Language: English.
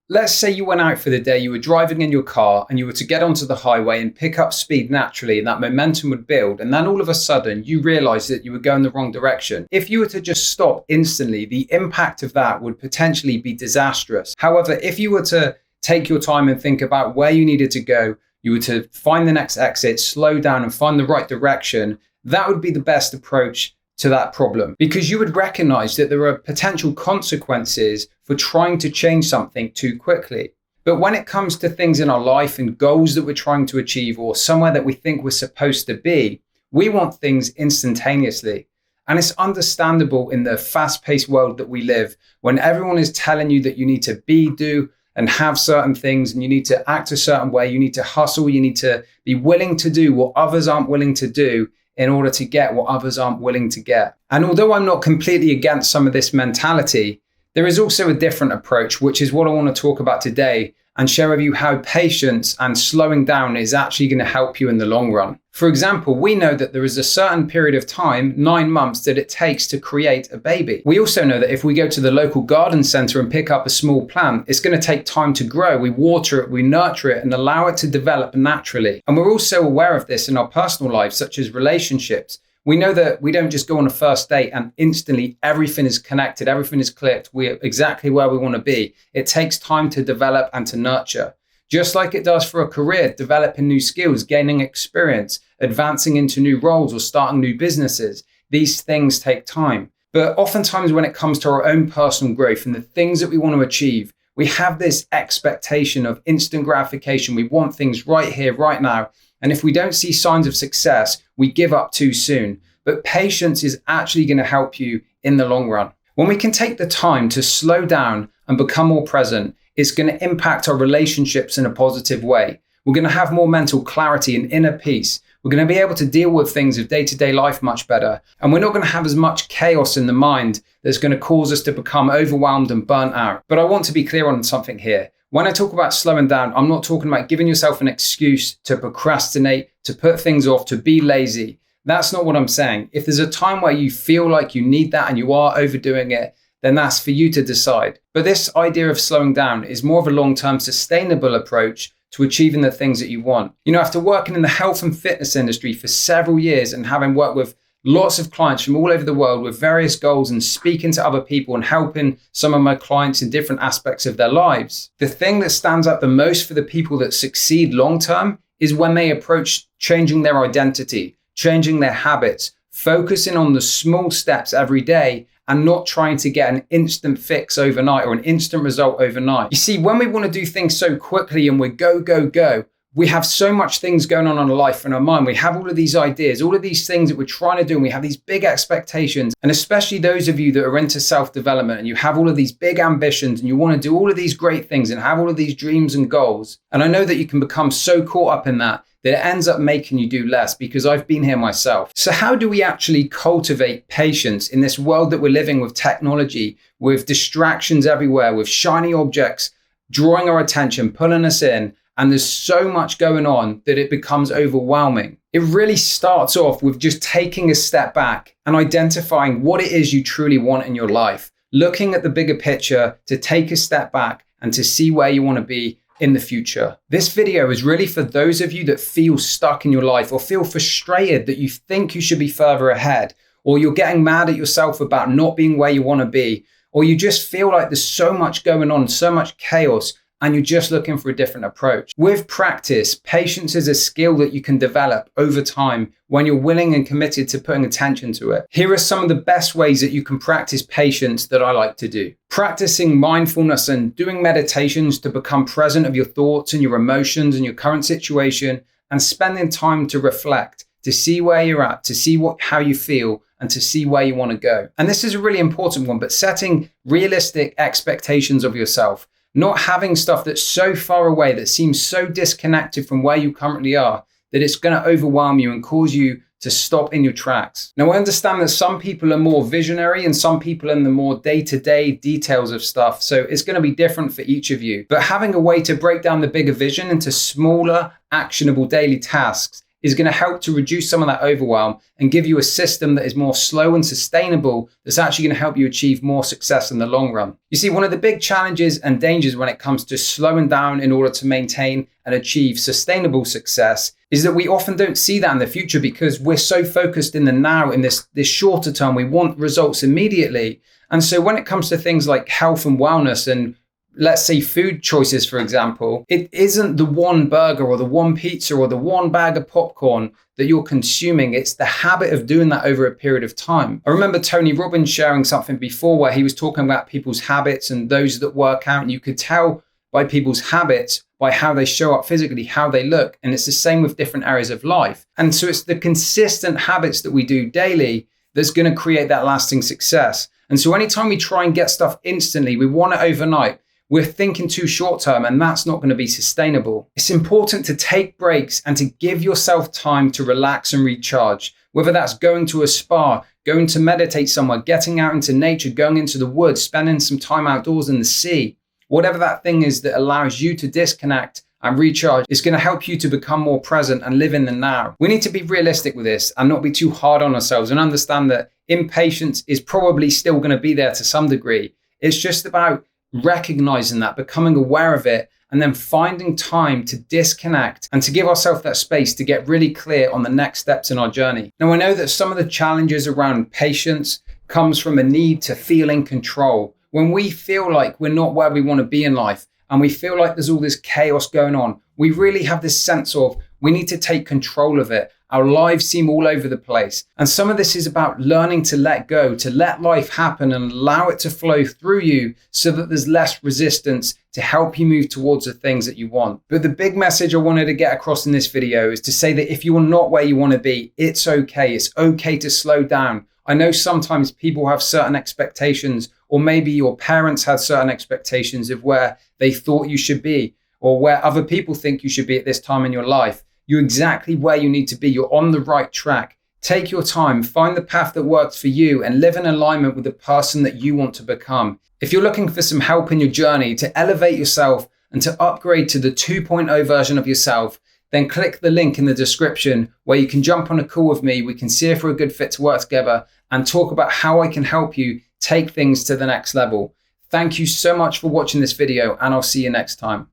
Let's say you went out for the day, you were driving in your car and you were to get onto the highway and pick up speed naturally, and that momentum would build. And then all of a sudden you realized that you were going the wrong direction. If you were to just stop instantly, the impact of that would potentially be disastrous. However, if you were to take your time and think about where you needed to go, you were to find the next exit, slow down and find the right direction, that would be the best approach to that problem, because you would recognize that there are potential consequences for trying to change something too quickly. But when it comes to things in our life and goals that we're trying to achieve or somewhere that we think we're supposed to be, we want things instantaneously. And it's understandable in the fast-paced world that we live, when everyone is telling you that you need to be, do, and have certain things, and you need to act a certain way, you need to hustle, you need to be willing to do what others aren't willing to do in order to get what others aren't willing to get. And although I'm not completely against some of this mentality, there is also a different approach, which is what I want to talk about today and share with you how patience and slowing down is actually going to help you in the long run. For example, we know that there is a certain period of time, 9 months, that it takes to create a baby. We also know that if we go to the local garden center and pick up a small plant, it's going to take time to grow. We water it, we nurture it, and allow it to develop naturally. And we're also aware of this in our personal lives, such as relationships. We know that we don't just go on a first date and instantly everything is connected, everything is clicked, we're exactly where we want to be. It takes time to develop and to nurture. Just like it does for a career, developing new skills, gaining experience, advancing into new roles or starting new businesses. These things take time. But oftentimes when it comes to our own personal growth and the things that we want to achieve, we have this expectation of instant gratification. We want things right here, right now. And if we don't see signs of success, we give up too soon. But patience is actually going to help you in the long run. When we can take the time to slow down and become more present, it's going to impact our relationships in a positive way. We're going to have more mental clarity and inner peace. We're going to be able to deal with things of day-to-day life much better. And we're not going to have as much chaos in the mind that's going to cause us to become overwhelmed and burnt out. But I want to be clear on something here. When I talk about slowing down, I'm not talking about giving yourself an excuse to procrastinate, to put things off, to be lazy. That's not what I'm saying. If there's a time where you feel like you need that and you are overdoing it, then that's for you to decide. But this idea of slowing down is more of a long-term sustainable approach to achieving the things that you want. You know, after working in the health and fitness industry for several years and having worked with lots of clients from all over the world with various goals and speaking to other people and helping some of my clients in different aspects of their lives, the thing that stands out the most for the people that succeed long-term is when they approach changing their identity, changing their habits, focusing on the small steps every day and not trying to get an instant fix overnight or an instant result overnight. You see, when we want to do things so quickly and we're go, go, go, we have so much things going on in our life and our mind. We have all of these ideas, all of these things that we're trying to do, and we have these big expectations. And especially those of you that are into self-development and you have all of these big ambitions and you want to do all of these great things and have all of these dreams and goals. And I know that you can become so caught up in that it ends up making you do less, because I've been here myself. So how do we actually cultivate patience in this world that we're living with technology, with distractions everywhere, with shiny objects drawing our attention, pulling us in, and there's so much going on that it becomes overwhelming? It really starts off with just taking a step back and identifying what it is you truly want in your life, looking at the bigger picture to take a step back and to see where you want to be in the future. This video is really for those of you that feel stuck in your life or feel frustrated that you think you should be further ahead, or you're getting mad at yourself about not being where you want to be, or you just feel like there's so much going on, so much chaos, and you're just looking for a different approach. With practice, patience is a skill that you can develop over time when you're willing and committed to putting attention to it. Here are some of the best ways that you can practice patience that I like to do. Practicing mindfulness and doing meditations to become present of your thoughts and your emotions and your current situation, and spending time to reflect, to see where you're at, to see how you feel, and to see where you want to go. And this is a really important one, but setting realistic expectations of yourself. Not having stuff that's so far away, that seems so disconnected from where you currently are, that it's going to overwhelm you and cause you to stop in your tracks. Now, I understand that some people are more visionary and some people in the more day-to-day details of stuff. So it's going to be different for each of you. But having a way to break down the bigger vision into smaller, actionable daily tasks is going to help to reduce some of that overwhelm and give you a system that is more slow and sustainable, that's actually going to help you achieve more success in the long run. You see, one of the big challenges and dangers when it comes to slowing down in order to maintain and achieve sustainable success is that we often don't see that in the future because we're so focused in the now, in this shorter term. We want results immediately. And so when it comes to things like health and wellness and let's say food choices, for example, it isn't the one burger or the one pizza or the one bag of popcorn that you're consuming. It's the habit of doing that over a period of time. I remember Tony Robbins sharing something before where he was talking about people's habits and those that work out. And you could tell by people's habits, by how they show up physically, how they look. And it's the same with different areas of life. And so it's the consistent habits that we do daily that's going to create that lasting success. And so anytime we try and get stuff instantly, we want it overnight, we're thinking too short term, and that's not going to be sustainable. It's important to take breaks and to give yourself time to relax and recharge, whether that's going to a spa, going to meditate somewhere, getting out into nature, going into the woods, spending some time outdoors in the sea. Whatever that thing is that allows you to disconnect and recharge is going to help you to become more present and live in the now. We need to be realistic with this and not be too hard on ourselves and understand that impatience is probably still going to be there to some degree. It's just about recognizing that, becoming aware of it, and then finding time to disconnect and to give ourselves that space to get really clear on the next steps in our journey. Now, I know that some of the challenges around patience comes from a need to feel in control. When we feel like we're not where we want to be in life and we feel like there's all this chaos going on, we really have this sense of we need to take control of it. Our lives seem all over the place. And some of this is about learning to let go, to let life happen and allow it to flow through you so that there's less resistance to help you move towards the things that you want. But the big message I wanted to get across in this video is to say that if you are not where you want to be, it's okay. It's okay to slow down. I know sometimes people have certain expectations, or maybe your parents had certain expectations of where they thought you should be, or where other people think you should be at this time in your life. You're exactly where you need to be. You're on the right track. Take your time, find the path that works for you, and live in alignment with the person that you want to become. If you're looking for some help in your journey to elevate yourself and to upgrade to the 2.0 version of yourself, then click the link in the description where you can jump on a call with me. We can see if we're a good fit to work together and talk about how I can help you take things to the next level. Thank you so much for watching this video, and I'll see you next time.